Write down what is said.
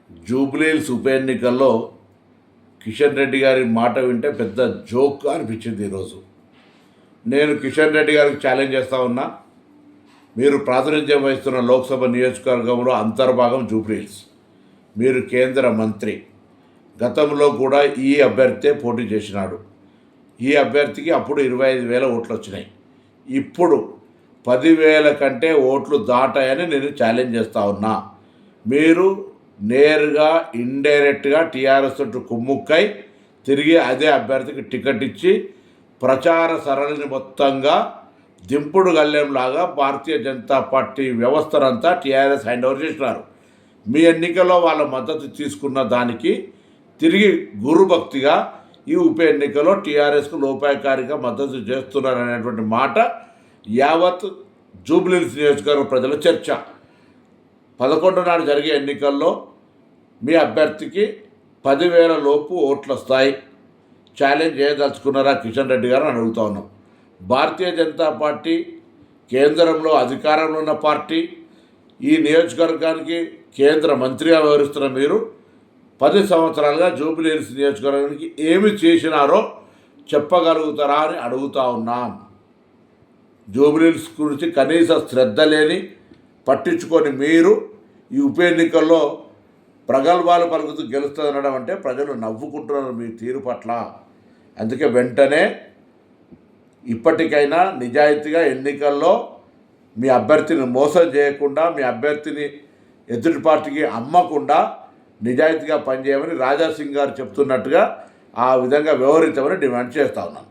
జూబ్లీహిల్స్ ఉప ఎన్నికల్లో కిషన్ రెడ్డి గారి మాట వింటే పెద్ద జోక్ అనిపించింది ఈరోజు. నేను కిషన్ రెడ్డి గారికి ఛాలెంజ్ చేస్తూ ఉన్నా, మీరు ప్రాతినిధ్యం వహిస్తున్న లోక్సభ నియోజకవర్గంలో అంతర్భాగం జూబ్లీహిల్స్, మీరు కేంద్ర మంత్రి, గతంలో కూడా ఈ అభ్యర్థే పోటీ చేసినాడు. ఈ అభ్యర్థికి అప్పుడు 25,000 ఓట్లు వచ్చినాయి. ఇప్పుడు 10,000 కంటే ఓట్లు దాటాయని నేను ఛాలెంజ్ చేస్తూ ఉన్నా. మీరు నేరుగా ఇండైరెక్ట్గా టీఆర్ఎస్ తోటి కుమ్ముక్కై తిరిగి అదే అభ్యర్థికి టికెట్ ఇచ్చి ప్రచార సరళిని మొత్తంగా దింపుడు గల్లెంలాగా భారతీయ జనతా పార్టీ వ్యవస్థనంతా టీఆర్ఎస్ హ్యాండ్ ఓవర్ చేసినారు. మీ ఎన్నికల్లో వాళ్ళ మద్దతు తీసుకున్న దానికి తిరిగి గురుభక్తిగా ఈ ఉప ఎన్నికలో టీఆర్ఎస్కు లోపాయకారిగా మద్దతు చేస్తున్నారనేటువంటి మాట యావత్ జూబ్లీహిల్స్ నియోజకవర్గ ప్రజల చర్చ. 11 నాడు జరిగే ఎన్నికల్లో మీ అభ్యర్థికి 10,000 లోపు ఓట్లు వస్తాయి. ఛాలెంజ్ చేయదలుచుకున్నారా కిషన్ రెడ్డి గారు అని అడుగుతా ఉన్నాం. భారతీయ జనతా పార్టీ కేంద్రంలో అధికారంలో ఉన్న పార్టీ, ఈ నియోజకవర్గానికి కేంద్ర మంత్రిగా వ్యవహరిస్తున్న మీరు 10 సంవత్సరాలుగా జూబ్లీహిల్స్ నియోజకవర్గానికి ఏమి చేసినారో చెప్పగలుగుతారా అని అడుగుతూ ఉన్నాం. జూబ్లీహిల్స్ గురించి కనీస శ్రద్ధ లేని, పట్టించుకొని మీరు ఈ ఉప ఎన్నికల్లో ప్రగల్భాలు పలుకుతూ గెలుస్తుందనడం అంటే ప్రజలు నవ్వుకుంటున్నారు మీ తీరు పట్ల. అందుకే వెంటనే ఇప్పటికైనా నిజాయితీగా ఎన్నికల్లో మీ అభ్యర్థిని మోసం చేయకుండా, మీ అభ్యర్థిని ఎదుటి పార్టీకి అమ్మకుండా నిజాయితీగా పనిచేయమని రాజాసింగ్ గారు చెప్తున్నట్టుగా ఆ విధంగా వ్యవహరించమని డిమాండ్ చేస్తూ ఉన్నాను.